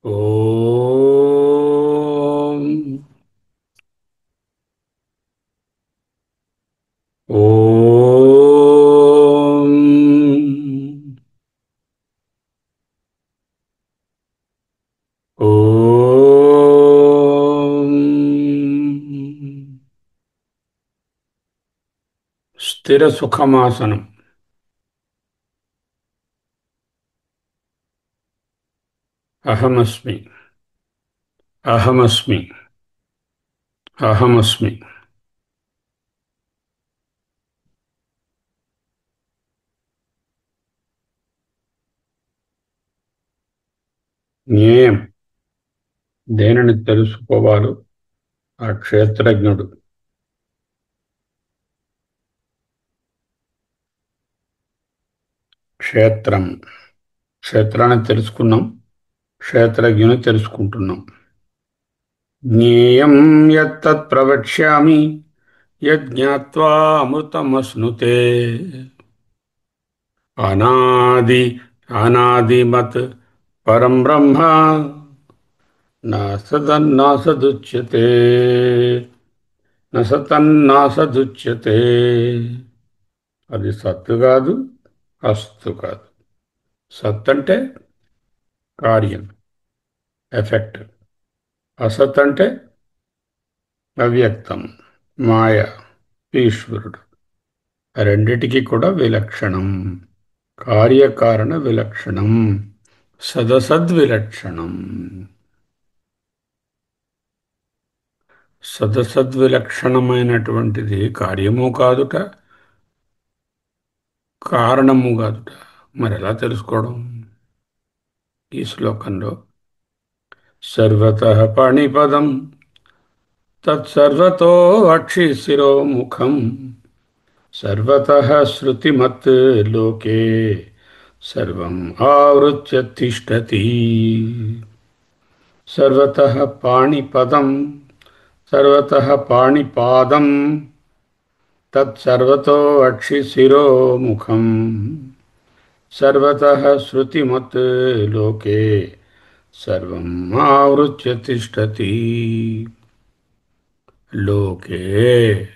ఓం ఓం ఓం స్థిర సుఖమాసనం. అహమస్మి. అహమస్మి. అహమస్మి. జ్ఞేయం. దేనిని తెలుసుకోవాలో ఆ క్షేత్రజ్ఞుడు. క్షేత్రం. క్షేత్రాన్ని తెలుసుకున్నాం. క్షేత్రజ్ఞుని తెలుసుకుంటున్నాం. జ్ఞేయం యత్తత్ ప్రవక్ష్యామి యజ్ఞాత్వా అమృతమశ్నుతే. అనాది అనాదిమత్ పరం బ్రహ్మ నాసదన్నాసదుచ్యతే. నసతన్నాసదుచ్యతే. అది సత్తు కాదు, అస్తు కాదు. సత్ అంటే కార్యం, ఎఫెక్ట్. అసత్ అంటే అవ్యక్తం, మాయ, ఈశ్వరుడు. రెండిటికి కూడా విలక్షణం. కార్యకారణ విలక్షణం, సదసద్విలక్షణం. సదసద్విలక్షణమైనటువంటిది కార్యము కాదుట, కారణము కాదుట. మరి ఎలా తెలుసుకోవడం? ఈ శ్లోకంలో సర్వతః పాణిపదం తత్సర్వతో అక్షిశిరోముఖం సర్వతః శృతిమత్ లోకే సర్వం ఆవృత్య తిష్టతి. సర్వతః పాణిపదం, సర్వతః పాణిపాదం తత్సర్వతో అక్షిశిరోముఖం సర్వతః శృతిమత్ లోకే సర్వం ఆవృత్య తిష్టతి. లోకే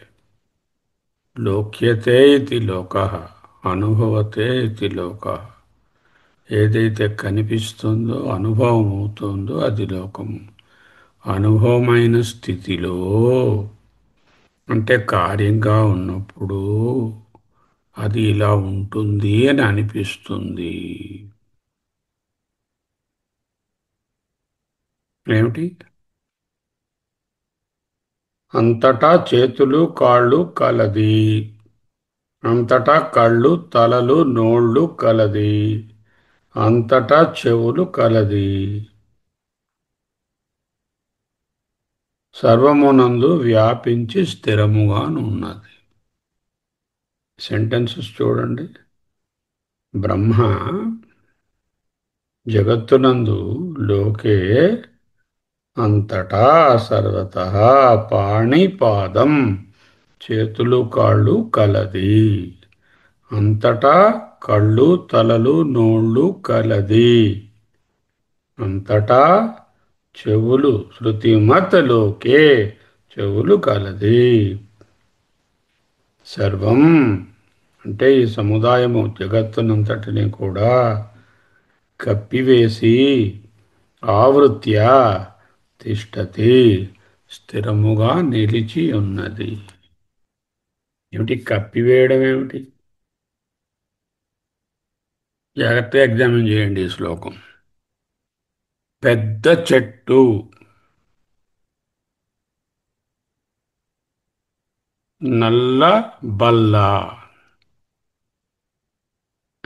లోక్యతే ఇతి లోకః, అనుభవతే ఇతి లోకః. ఏదైతే కనిపిస్తుందో, అనుభవం అవుతుందో అది లోకము. అనుభవమైన స్థితిలో అంటే కార్యంగా ఉన్నప్పుడు అది ఇలా ఉంటుంది అని అనిపిస్తుంది. ఏమిటి? అంతటా చేతులు కాళ్ళు కలది. అంతటా కళ్ళు తలలు నోళ్ళు కలది. అంతటా చెవులు కలది. సర్వమునందు వ్యాపించి స్థిరముగానున్నది. సెంటెన్సెస్ చూడండి. బ్రహ్మ జగత్తునందు, లోకే అంతటా, సర్వతః పాణిపాదం చేతులు కాళ్ళు కలది. అంతటా కళ్ళు తలలు నోళ్ళు కలది. అంతటా చెవులు, శృతిమత్ లోకే చెవులు కలది. సర్వం అంటే ఈ సముదాయము జగత్తునంతటిని కూడా కప్పివేసి ఆవృత్య తిష్టతి స్థిరముగా నిలిచి ఉన్నది. ఏమిటి కప్పివేయడం? ఏమిటి? జాగ్రత్తగా ఎగ్జామిన్ చేయండి ఈ శ్లోకం. పెద్ద చెట్టు, నల్ల బల్ల.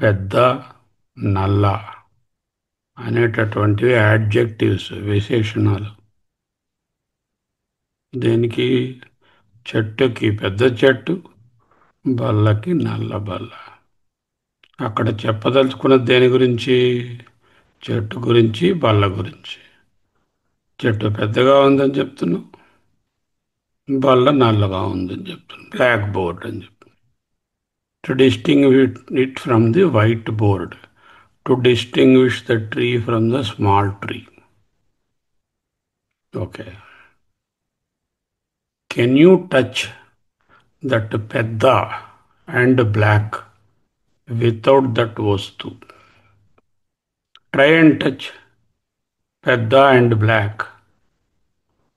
పెద్ద, నల్ల అనేటటువంటివి యాడ్జెక్టివ్స్, విశేషణాలు. దేనికి? చెట్టుకి పెద్ద చెట్టు, బల్లకి నల్ల బల్ల. అక్కడ చెప్పదలుచుకున్నది దేని గురించి? చెట్టు గురించి, బల్ల గురించి. చెట్టు పెద్దగా ఉందని చెప్తున్నాం, బల్ల నల్లగా ఉందని చెప్తున్నాం. బ్లాక్ బోర్డ్ అని చెప్తున్నాం. To distinguish it from the white board, to distinguish the tree from the small tree. Okay. Can you touch that పెద్ద అండ్ బ్లాక్ వితౌట్ దట్ వస్తు? ట్రై అండ్ టచ్ పెద్ద అండ్ బ్లాక్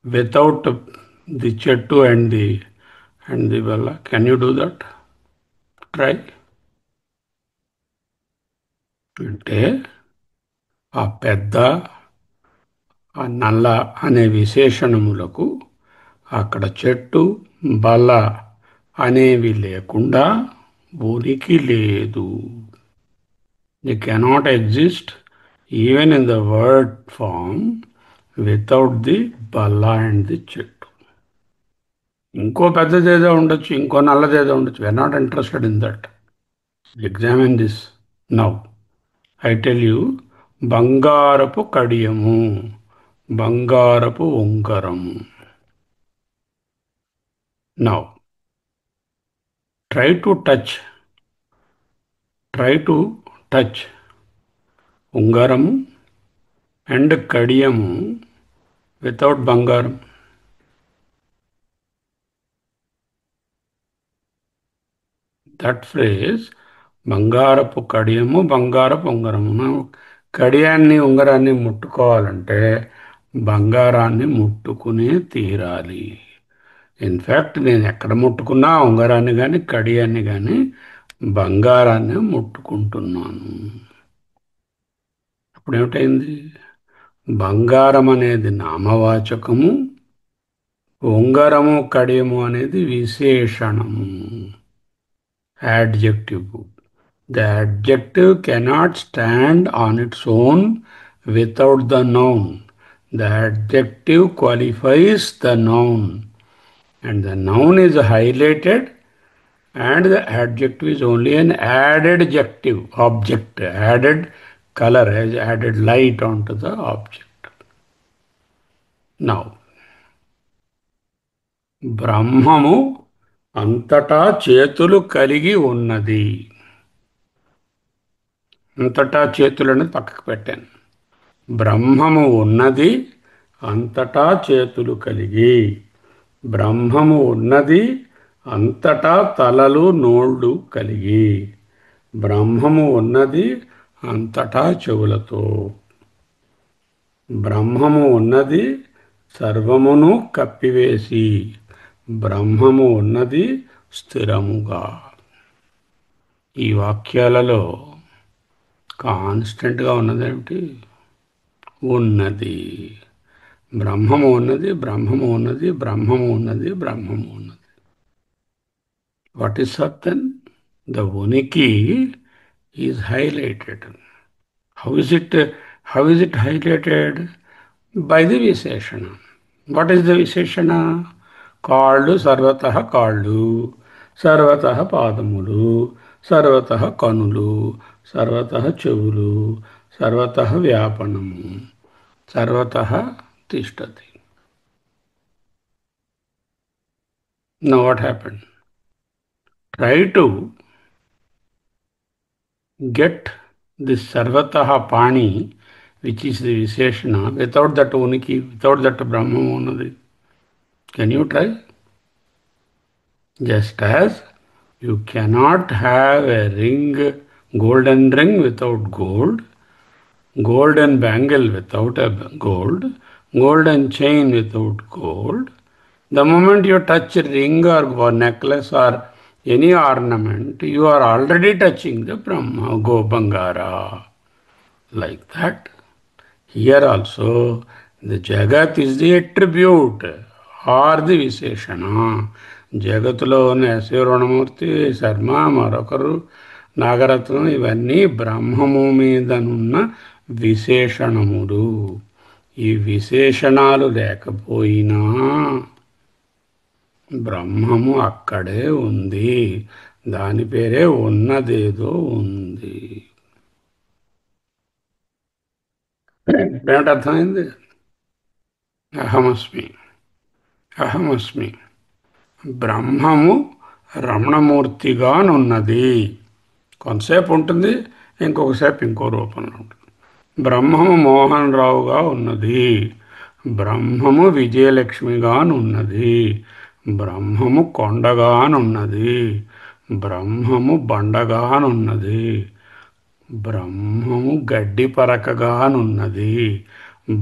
వితౌట్ ది చెట్టు and the వల్ల. Can you do that? Try. అంటే ఆ పెద్ద, ఆ నల్ల అనే విశేషణములకు అక్కడ చెట్టు, బల్ల అనేవి లేకుండా ఉనికి లేదు. They cannot exist even in the word form without the బల్ల అండ్ ది చెట్టు. ఇంకో పెద్దదేదో ఉండొచ్చు, ఇంకో నల్లదేదో ఉండొచ్చు. We are not interested in that. Examine this now. I tell you, బంగారపు కడియము, బంగారపు ఉంగరము. Now try to touch, try to touch ఉంగరము అండ్ కడియము వితౌట్ బంగారం. దట్ ఫ్రేజ్, బంగారపు కడియము, బంగారపు ఉంగరము. కడియాన్ని ఉంగరాన్ని ముట్టుకోవాలంటే బంగారాన్ని ముట్టుకునే తీరాలి. ఇన్ఫ్యాక్ట్ నేను ఎక్కడ ముట్టుకున్నా ఉంగరాన్ని కానీ కడియాన్ని కానీ బంగారాన్ని ముట్టుకుంటున్నాను. అప్పుడు ఏమిటైంది? బంగారం అనేది నామవాచకము, ఉంగరము కడియము అనేది విశేషణము, adjective. The adjective cannot stand on its own without the noun. The adjective qualifies the noun, and the noun is highlighted, and the adjective is only an added adjective, object, added color, has added light onto the object. Now, బ్రహ్మము అంతటా చేతులు కలిగి ఉన్నది. అంతటా చేతులను పక్కకు పెట్టాను. బ్రహ్మము ఉన్నది అంతటా చేతులు కలిగి. బ్రహ్మము ఉన్నది అంతటా తలలు నోళ్ళు కలిగి. బ్రహ్మము ఉన్నది అంతటా చెవులతో. బ్రహ్మము ఉన్నది సర్వమును కప్పివేసి. బ్రహ్మము ఉన్నది స్థిరముగా. ఈ వాక్యాలలో కాన్స్టెంట్గా ఉన్నదేమిటి? ఉన్నది. బ్రహ్మము ఉన్నది, బ్రహ్మము ఉన్నది, బ్రహ్మము ఉన్నది, బ్రహ్మము ఉన్నది. What is Satyam? ద ఉనికి is highlighted. How is it highlighted? By the విశేషణ. వాట్ ఈస్ ద విశేషణ? కాళ్ళు సర్వతః కాళ్ళు, సర్వతః పాదములు, సర్వతః కనులు, సర్వతః చెవులు, సర్వతః వ్యాపనము, సర్వతః తిష్టతి. Now what happened? Try to get this sarvatah pani, which is the visheshana, without that uniki, without that brahma unadi. Can you try? Just as you cannot have a ring, golden ring without gold, golden bangle without a gold, golden chain without gold. The moment you touch a ring or necklace or any ornament, you are already touching the Brahma, Go Bangara. Like that, here also, the Jagat is the attribute or the Visheshana. జగత్తులో ఉన్న శివరుణమూర్తి, శర్మ, మరొకరు, నాగరత్నం ఇవన్నీ బ్రహ్మము మీదనున్న విశేషణములు. ఈ విశేషణాలు లేకపోయినా బ్రహ్మము అక్కడే ఉంది. దాని పేరే ఉన్నదేదో ఉంది. ఏమిటి అర్థమైంది? అహమస్మి, అహమస్మి. బ్రహ్మము రమణమూర్తిగానున్నది. కొంతసేపు ఉంటుంది, ఇంకొకసేపు ఇంకో రూపంలో ఉంటుంది. బ్రహ్మము మోహన్ రావుగా ఉన్నది. బ్రహ్మము విజయలక్ష్మిగానున్నది. బ్రహ్మము కొండగానున్నది. బ్రహ్మము బండగానున్నది. బ్రహ్మము గడ్డి పరకగానున్నది.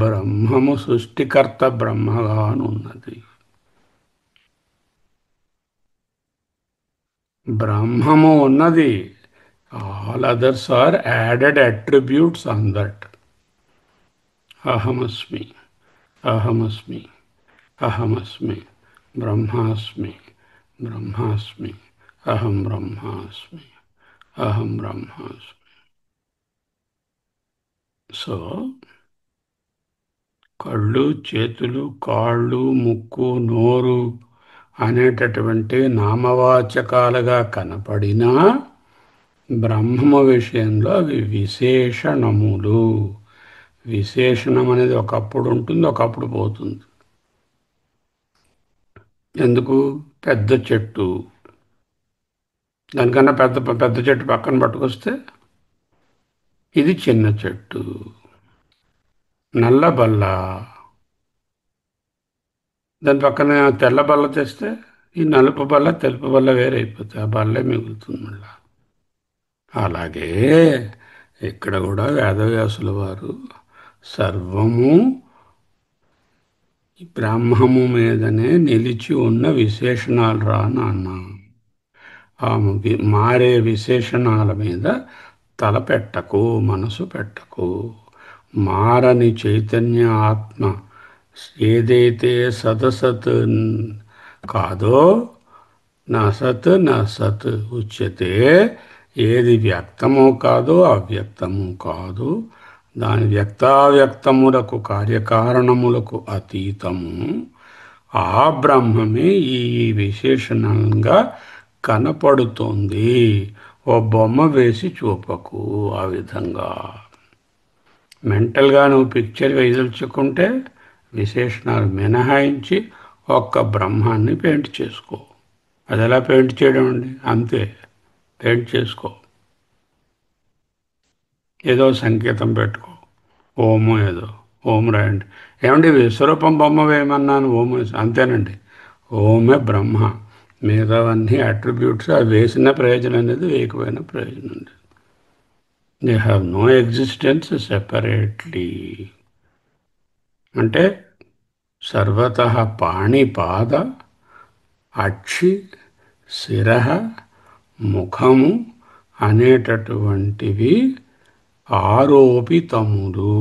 బ్రహ్మము సృష్టికర్త బ్రహ్మగానున్నది. బ్రహ్మము ఉన్నది. All others are added attributes on that. అహమస్మి, అహమస్మి, అహమస్మి, బ్రహ్మాస్మి, బ్రహ్మాస్మి, అహం బ్రహ్మాస్మి, అహం బ్రహ్మాస్మి. సో కళ్ళు, చేతులు, కాళ్ళు, ముక్కు, నోరు అనేటటువంటి నామవాచకాలుగా కనపడినా బ్రహ్మము విషయంలో అవి విశేషణములు. విశేషణం అనేది ఒకప్పుడు ఉంటుంది, ఒకప్పుడు పోతుంది. ఎందుకు? పెద్ద చెట్టు, దానికన్నా పెద్ద పెద్ద చెట్టు పక్కన పట్టుకొస్తే ఇది చిన్న చెట్టు. నల్ల బల్ల, దాని పక్కన తెల్ల బల్ల తెస్తే ఈ నలుపు బల్ల తెలుపు బల్ల వేరైపోతుంది, ఆ బల్లే మిగులుతుంది మళ్ళా. అలాగే ఇక్కడ కూడా వేదవ్యాసుల వారు సర్వము బ్రహ్మము మీదనే నిలిచి ఉన్న విశేషణాలు రా నాన్న. ఆ మారే విశేషణాల మీద తల పెట్టకు, మనసు పెట్టకు. మారని చైతన్య ఆత్మ ఏదైతే సదసత్ కాదో, నా సత్ నా సత్ ఉచ్యతే, ఏది వ్యక్తము కాదో అవ్యక్తము కాదు, దాని వ్యక్తావ్యక్తములకు కార్యకారణములకు అతీతము. ఆ బ్రహ్మమే ఈ విశేషణంగా కనపడుతోంది. ఓ బొమ్మ వేసి చూపకు. ఆ విధంగా మెంటల్గా నువ్వు పిక్చర్ వేయదలుచుకుంటే విశేషణాలు మినహాయించి ఒక్క బ్రహ్మాన్ని పెయింట్ చేసుకో. అది ఎలా పెయింట్ చేయడం అండి? అంతే, పెయింట్ చేసుకో. ఏదో సంకేతం పెట్టుకో, ఓము ఏదో ఓం రాయండి. ఏమండి విశ్వరూపం బొమ్మ వేయమన్నాను, ఓము అంతేనండి. ఓమే బ్రహ్మ. మిగతావన్నీ అట్రిబ్యూట్స్. అవి వేసిన ప్రయోజనం అనేది, వేయకపోయిన ప్రయోజనం లేదు. They have no existence separately. అంటే సర్వత పాణిపాద అక్షి శిర ముఖము అనేటటువంటివి ఆరోపితములు.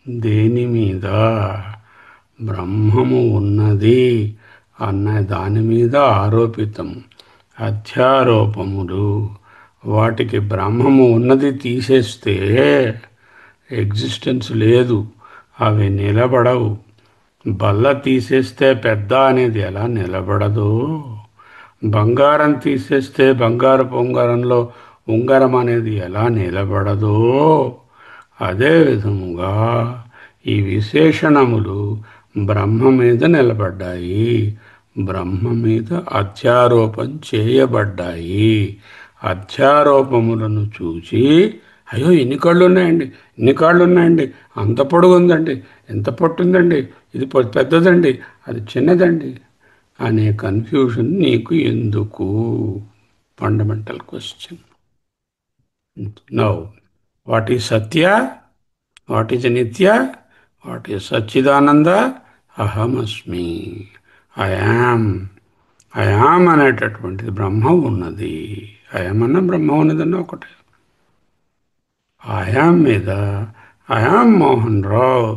దేని మీద? బ్రహ్మము ఉన్నది అన్న దాని మీద ఆరోపితం. అధ్యారోపములు. వాటికి బ్రహ్మము ఉన్నది తీసేస్తే ఎగ్జిస్టెన్స్ లేదు, అవి నిలబడవు. బల్ల తీసేస్తే పెద్ద అనేది ఎలా నిలబడదు? బంగారం తీసేస్తే బంగారపు ఉంగరంలో ఉంగరం అనేది ఎలా నిలబడదో, అదే విధముగా ఈ విశేషణములు బ్రహ్మ మీద నిలబడ్డాయి, బ్రహ్మ మీద అధ్యారోపం చేయబడ్డాయి. అధ్యారోపములను చూచి అయ్యో ఎన్ని కళ్ళు ఉన్నాయండి, ఇన్ని కాళ్ళు ఉన్నాయండి, అంత పొడుగు ఉందండి, ఎంత పొట్టుందండి, ఇది పెద్దదండి, అది చిన్నదండి అనే కన్ఫ్యూషన్ నీకు ఎందుకు? Fundamental question. Now what is satya, what is nitya, what is Sachchidananda? అహమస్మి, ఐయామ్. ఐయామ్ అనేటటువంటిది బ్రహ్మ ఉన్నది. ఐయామ్ అన్న బ్రహ్మ ఉన్నదన్న ఒకటే. ఐయామ్ మీద I am Mohan Rao,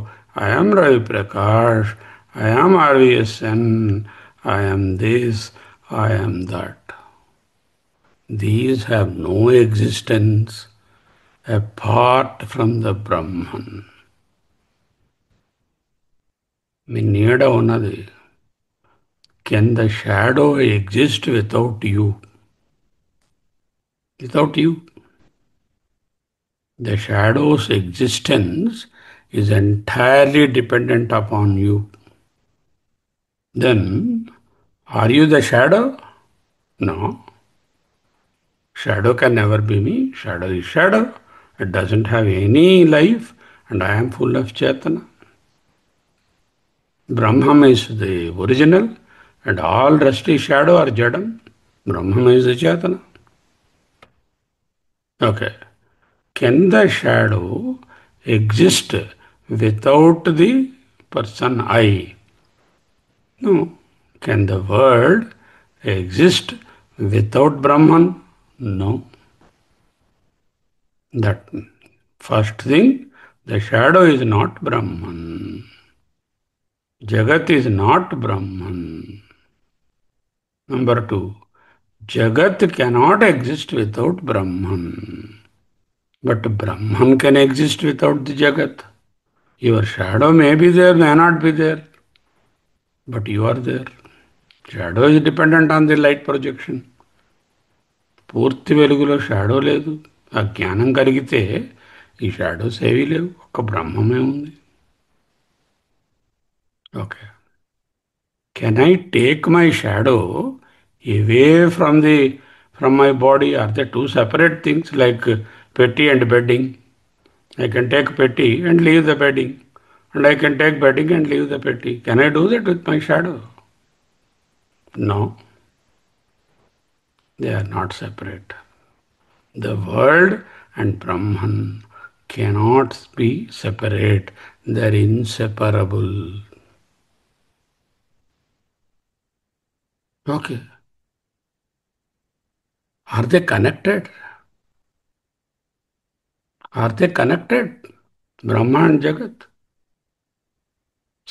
I am Ravi Prakash, I am RVSN, I am this, I am that. These have no existence apart from the Brahman. మీ నీడ ఉన్నది. Can the shadow exist without you? Without you? The shadow's existence is entirely dependent upon you. Then, are you the shadow? No. Shadow can never be me. Shadow is shadow. It doesn't have any life, and I am full of Chaitanya. Brahman is the original and all rest is shadow or jadam. Brahman is the Chetana. Okay. Can the shadow exist without the person I? No. Can the world exist without Brahman? No. That first thing, the shadow is not Brahman. Jagat is not Brahman. Number two, Jagat cannot exist without Brahman. But Brahman can exist without the Jagat. Your shadow may be there, may not be there, but you are there. Shadow is dependent on the light projection. పూర్తి వెలుగులో shadow లేదు. ఆ జ్ఞానం కలిగితే ఈ shadows ఏవీ లేవు, ఒక్క బ్రహ్మమే ఉంది. Okay. Can I take my shadow away from my body? Are they two separate things like petty and bedding? I can take petty and leave the bedding, and I can take bedding and leave the petty. Can I do that with my shadow? No. They are not separate. The world and Brahman cannot be separate. They are inseparable. Okay. Are they connected? Are they connected? Brahma and Jagat.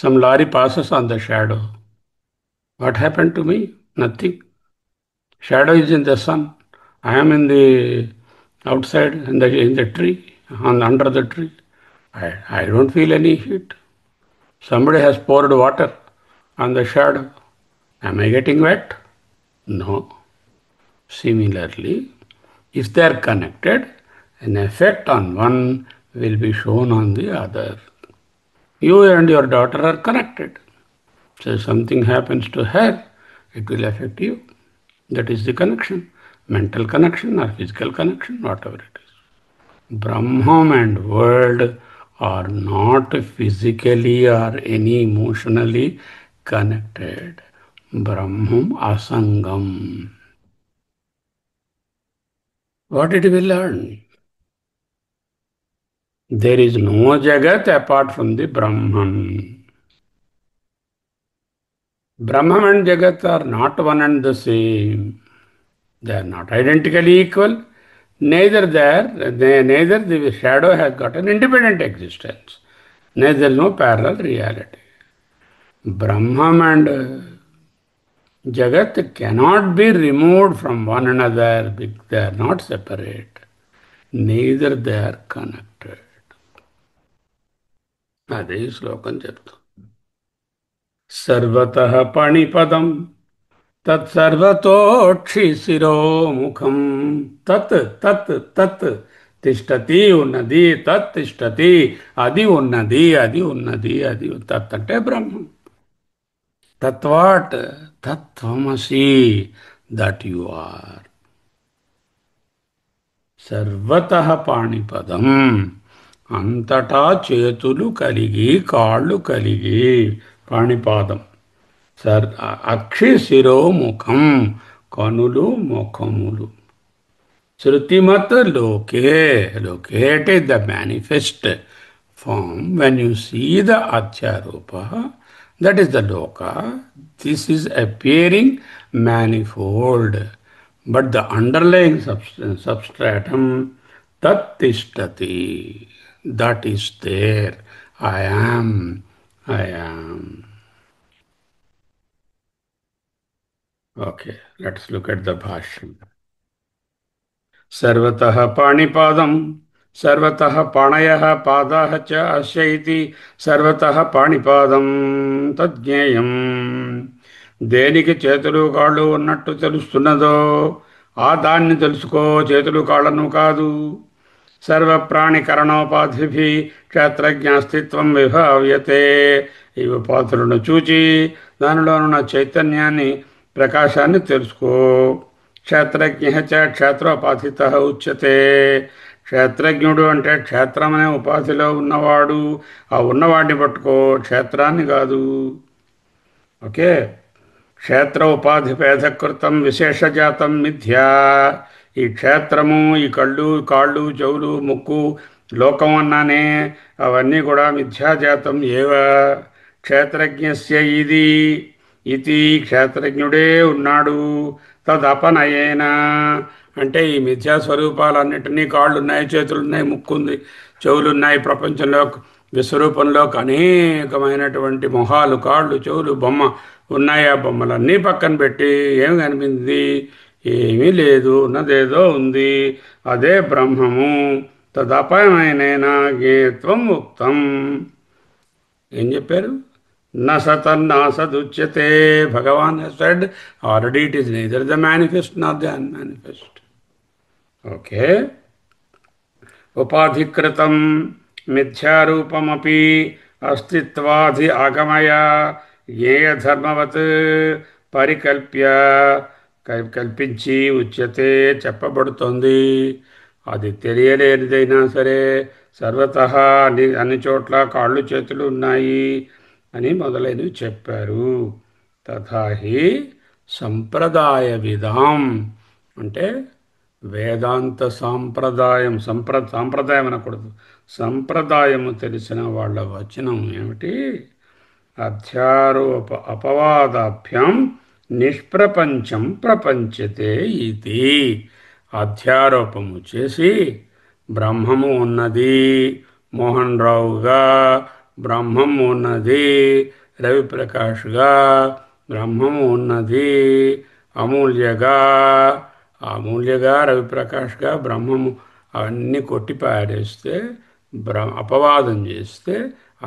Some lorry passes on the shadow. What happened to me? Nothing. Shadow is in the sun. I am in the outside in the tree, under the tree. I don't feel any heat. Somebody has poured water on the shadow. Am I getting wet? No. Similarly, if they are connected, an effect on one will be shown on the other. You and your daughter are connected. So if something happens to her, it will affect you. That is the connection. Mental connection or physical connection, whatever it is. Brahman and world are not physically or any emotionally connected. Brahman asangam. What did we learn? There is no Jagat apart from the Brahman. Brahman and Jagat are not one and the same. They are not identically equal. Neither the shadow has got an independent existence. Neither no parallel reality. Brahman and Jagat cannot be removed from one another. They are not separate. Neither they are connected. అదే శ్లోకం చెప్తాం. సర్వతః పణిపదం తత్సర్వతోక్షిశిరోముఖం తత్ తత్ తత్ తిష్టతి ఉన్నది, తత్ తిష్టతి అది ఉన్నది, అది ఉన్నది, అది తత్ అంటే బ్రహ్మం. తత్వాట్ తత్వమసి, దట్ యు ఆర్. సర్వతః పాణిపదం, అంతటా చేతులు కలిగి కాళ్ళు కలిగి పాణిపాదం. అక్షి శిరోముఖం, కనులు ముఖములు. శృతిమత్ లోకే, locate is the manifest form. When you see the Atyarupa, that is the loka. This is appearing manifold. But the underlying substratum, tat tishtati, that is there. I am, I am. Okay, let's look at the Bhashyam. सर्वतः पाणिपादं, सर्वतः पाणयः पादाः च अस्य इति सर्वतः పాణిపాదం తజ్ఞేయం. దేనికి చేతులు కాళ్ళు ఉన్నట్టు తెలుస్తున్నదో ఆ దాన్ని తెలుసుకో, చేతులు కాళ్ళను కాదు. సర్వప్రాణికరణోపాధిభి క్షేత్రజ్ఞాస్తిత్వం విభావ్యతే. ఈ ఉపాధులను చూచి దానిలోనున్న చైతన్యాన్ని, ప్రకాశాన్ని తెలుసుకో. క్షేత్రజ్ఞ చ క్షేత్రోపాధిత ఉచ్యతే. క్షేత్రజ్ఞుడు అంటే క్షేత్రం అనే ఉపాధిలో ఉన్నవాడు. ఆ ఉన్నవాడిని పట్టుకో, క్షేత్రాన్ని కాదు. ఓకే. క్షేత్ర ఉపాధి భేదకృతం విశేషజాతం మిథ్యా. ఈ క్షేత్రము, ఈ కళ్ళు, కాళ్ళు, చెవులు, ముక్కు, లోకం అన్నానే, అవన్నీ కూడా మిథ్యాజాతం ఏవ. క్షేత్రజ్ఞస్య ఇది ఇది క్షేత్రజ్ఞుడే ఉన్నాడు. తదపనయేన అంటే ఈ మిథ్యా స్వరూపాలన్నిటినీ, కాళ్ళున్నాయి, చేతులున్నాయి, ముక్కుంది, చెవులున్నాయి, ప్రపంచంలో విశ్వరూపంలోకి అనేకమైనటువంటి మొహాలు, కాళ్ళు, చెవులు, బొమ్మ ఉన్నాయి. ఆ బొమ్మలన్నీ పక్కన పెట్టి ఏమి కనిపించింది? ఏమీ లేదు, ఉన్నదేదో ఉంది, అదే బ్రహ్మము. తదపనయనేన జ్ఞేత్వం ఉక్తం. ఏం చెప్పారు? న సతన్నాసదుచ్యతే. భగవాన్ has said already it is neither the manifest nor the unmanifest. Okay. ఉపాధికృతం మిథ్యారూపమపి అస్తిత్వాధి ఆగమయ జ్ఞేయధర్మవత్ పరికల్ప్య కల్పించి ఉచ్యతే చెప్పబడుతోంది. అది తెలియలేనిదైనా సరే సర్వతః అన్ని చోట్ల కాళ్ళు చేతులు ఉన్నాయి అని మొదలైనవి చెప్పారు. తథాహి సంప్రదాయ విధాం అంటే వేదాంత సాంప్రదాయం, సాంప్రదాయం అనకూడదు, సంప్రదాయము తెలిసిన వాళ్ళ వచనం ఏమిటి? అధ్యారోప అపవాదాభ్యాం నిష్ప్రపంచం ప్రపంచతే ఇది. అధ్యారోపము చేసి బ్రహ్మము ఉన్నది మోహన్ రావుగా, బ్రహ్మము ఉన్నది రవిప్రకాష్గా, బ్రహ్మము ఉన్నది అమూల్యగా, అమూల్యగా, రవిప్రకాష్గా, బ్రహ్మము అవన్నీ కొట్టి పారేస్తే, అపవాదం చేస్తే,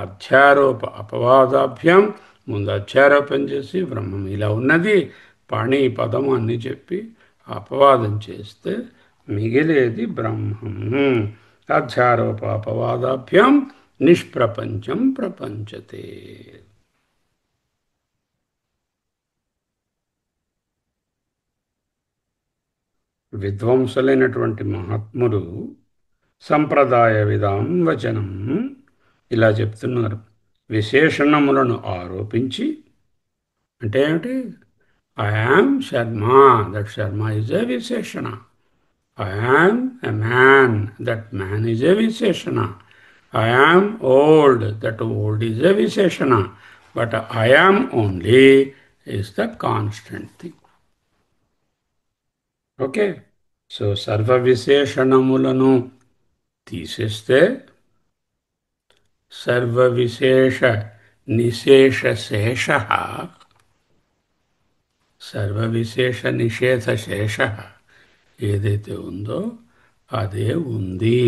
అధ్యారోప అపవాదాభ్యాం ముందు అధ్యారోపణ చేసి బ్రహ్మం ఇలా ఉన్నది పాణి పదము అన్నీ చెప్పి అపవాదం చేస్తే మిగిలేది బ్రహ్మము. అధ్యారోప అపవాదాభ్యాం నిష్ప్రపంచం ప్రపంచతే. విద్వాంసులైనటువంటి మహాత్ములు సంప్రదాయ విధాం వచనం ఇలా చెప్తున్నారు. విశేషణములను ఆరోపించి, అంటే ఏమిటి? I am Sharma, that Sharma is a visheshana. I am a man, that man is a visheshana. I am old, that old is a visheshana. But I am only is the constant thing. Okay. So సర్వ విశేషణములను తీసేస్తే సర్వ విశేష నిశేష శేష, సర్వ విశేష నిషేధ శేష ఏదైతే ఉందో అదే ఉంది,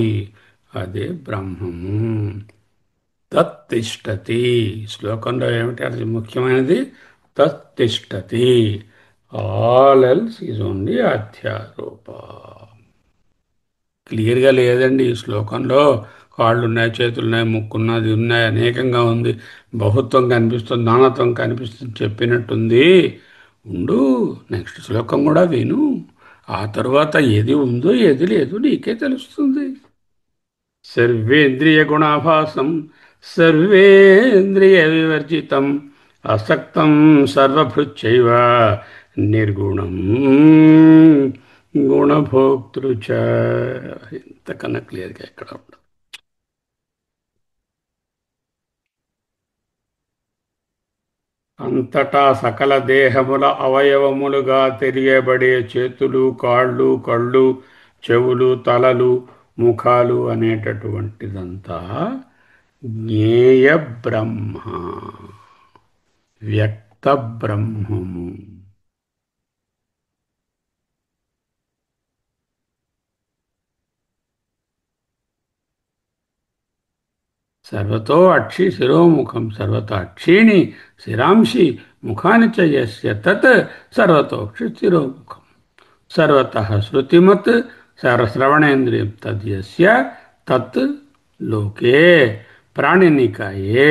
అదే బ్రహ్మము. తత్తిష్టతి. శ్లోకంలో ఏమిటి అది ముఖ్యమైనది? తత్తిష్టతి. All else is only adhyaropa. క్లియర్గా లేదండి ఈ శ్లోకంలో. కాళ్ళు ఉన్నాయి, చేతులు ఉన్నాయి, ముక్కున్నది ఉన్నాయి, అనేకంగా ఉంది, బహుత్వం కనిపిస్తుంది, నానత్వం కనిపిస్తుంది చెప్పినట్టుంది. ఉండు, నెక్స్ట్ శ్లోకం కూడా విను. ఆ తర్వాత ఏది ఉందో ఏది లేదు నీకే తెలుస్తుంది. సర్వేంద్రియ గుణాభాసం సర్వేంద్రియ వివర్జితం అసక్తం సర్వభృచ్చైవ నిర్గుణం గుణభోక్తృచ. ఇంతకన్నా క్లియర్గా ఎక్కడ ఉండదు. అంతటా సకల దేహముల అవయవములుగా తెలియబడే చేతులు, కాళ్ళు, కళ్ళు, చెవులు, తలలు, ముఖాలు అనేటటువంటిదంతా జ్ఞేయ బ్రహ్మ, వ్యక్త బ్రహ్మము. సర్వతో అక్షి శిరోముఖం సర్వతో అక్షీణి శిరాంశి ముఖాని చ యస్య తత్ సర్వతోక్షి శిరోముఖం సర్వతః శృతిమత్ శ్రవణేంద్రియం తద్యస్య తత్ లోకే ప్రాణినికాయే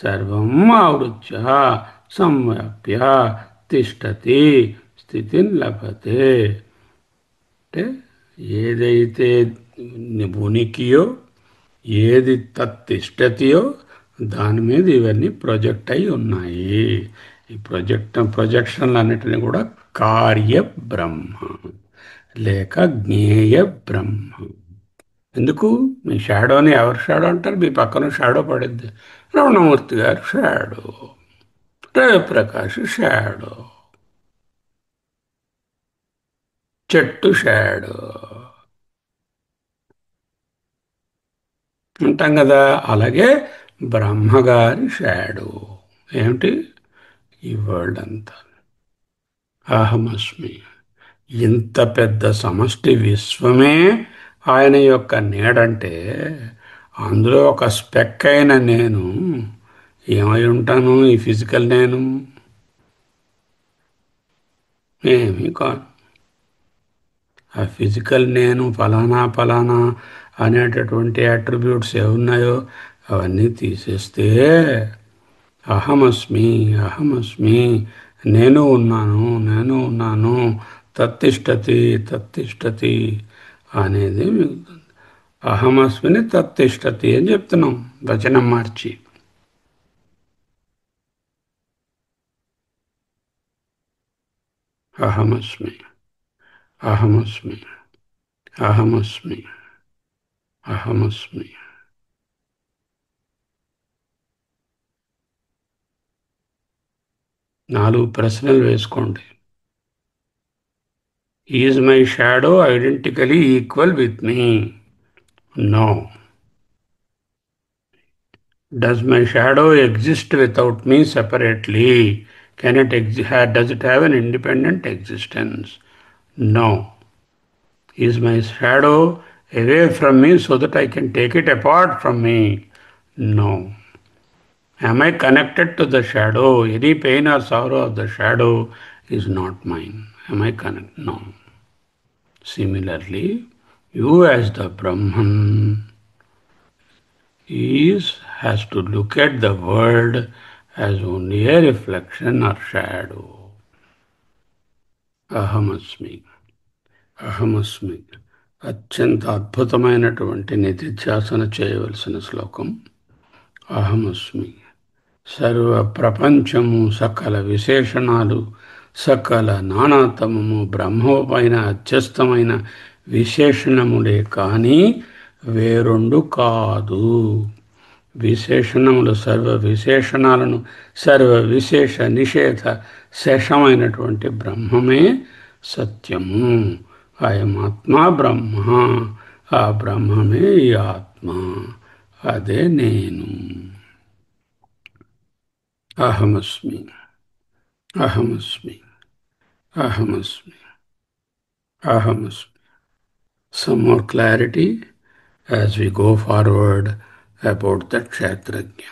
సర్వం ఆవృత్య సంవ్యాప్య తిష్టతి స్థితిన్ లభతే. అంటే ఏదైతే ఉనికియో, ఏది తత్తిష్టతియో దాని మీద ఇవన్నీ ప్రొజెక్ట్ అయి ఉన్నాయి. ఈ ప్రొజెక్షన్లన్నిటిని కూడా కార్య బ్రహ్మ లేక జ్ఞేయ బ్రహ్మ. ఎందుకు? మీ షాడోని ఎవరు షాడో అంటారు? మీ పక్కన షాడో పడిద్ది. రమణమూర్తి గారు షాడో, రవిప్రకాష్ షాడో, చెట్టు షాడో అంటాం కదా. అలాగే బ్రహ్మగారి షాడో ఏమిటి? ఈ వరల్డ్ అంతా అహమస్మి. ఇంత పెద్ద సమష్టి విశ్వమే ఆయన యొక్క నీడంటే అందులో ఒక స్పెక్ అయిన నేను ఏమై ఉంటాను? ఈ ఫిజికల్ నేను ఏమీ కాను. ఆ ఫిజికల్ నేను ఫలానా ఫలానా అనేటటువంటి అట్రిబ్యూట్స్ ఏమున్నాయో అవన్నీ తీసేస్తే అహమస్మి, అహమస్మి, నేను ఉన్నాను, నేను ఉన్నాను, తత్తిష్టతి, తత్తిష్టతి అనేది మిగులుతుంది. అహమస్మిని తత్తిష్టతి అని చెప్తున్నాం వచనం మార్చి. అహమస్మి, అహమస్మి, అహమస్మి, అహమస్మి. 4 ప్రశ్నలు వేసుకోండి. Is my shadow identically equal with me? No. Does my shadow exist without me separately? Does it have an independent existence? No. Is my shadow away from me so that I can take it apart from me? No. Am I connected to the shadow? Any pain or sorrow of the shadow is not mine. Am I connected? No. Similarly, you as the Brahman has to look at the world as only a reflection or shadow. అహమస్మి, అహమస్మి. అత్యంత అద్భుతమైనటువంటి నిధిధ్యాసన చేయవలసిన శ్లోకం. అహమస్మి. సర్వ ప్రపంచము, సకల విశేషణాలు, సకల నానాతమము బ్రహ్మ పైన అధ్యస్థమైన విశేషణములే కానీ వేరొండు కాదు. విశేషణములు సర్వ విశేషణాలను సర్వ విశేష నిషేధ శేషమైనటువంటి బ్రహ్మమే సత్యము. అయమాత్మ బ్రహ్మ. ఆ బ్రహ్మమే ఈ ఆత్మ. అదే నేను. అహమస్మి, అహమస్మి, అహమస్మి, అహమస్మి. Some more clarity as we go forward about the Kshetrajna.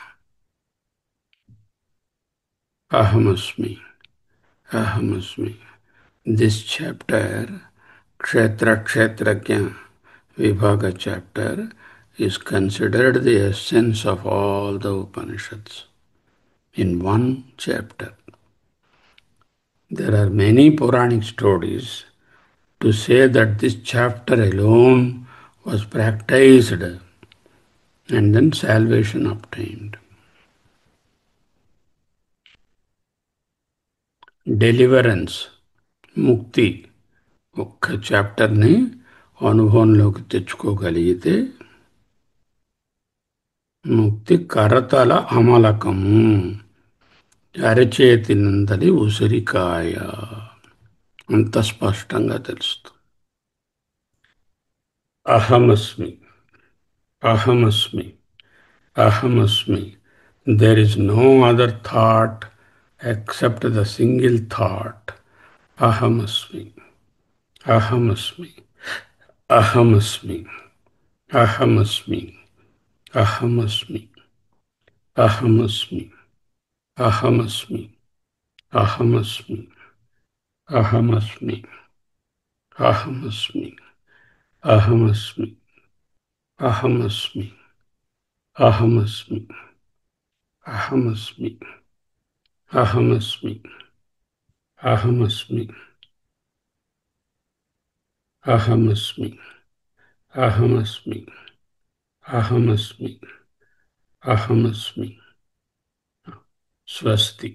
Ahamasmi, Ahamasmi. This chapter, Kshetra Kshetrajna Vibhaga chapter, is considered the essence of all the Upanishads in one chapter. There are many Puranic stories to say that this chapter alone was practiced and then salvation obtained. Deliverance, mukti, ఒక్క చాప్టర్ని అనుభవంలోకి తెచ్చుకోగలిగితే ముక్తి కరతల అమలకము, అరచేతినందలి ఉసిరికాయ అంత స్పష్టంగా తెలుస్తుంది. అహమస్మి, అహమస్మి, అహమస్మి. There is no other thought except the single thought. Ahamasmi, Ahamasmi, Ahamasmi, Ahamasmi, Ahamasmi, Ahamasmi, Ahamasmi, Ahamasmi, Ahamasmi, Ahamasmi, Ahamasmi, Ahamasmi, Ahamasmi, Ahamasmi, Ahamasmi, Ahamasmi, Ahamasmi, Ahamasmi, Ahamasmi, Ahamasmi. Swasti.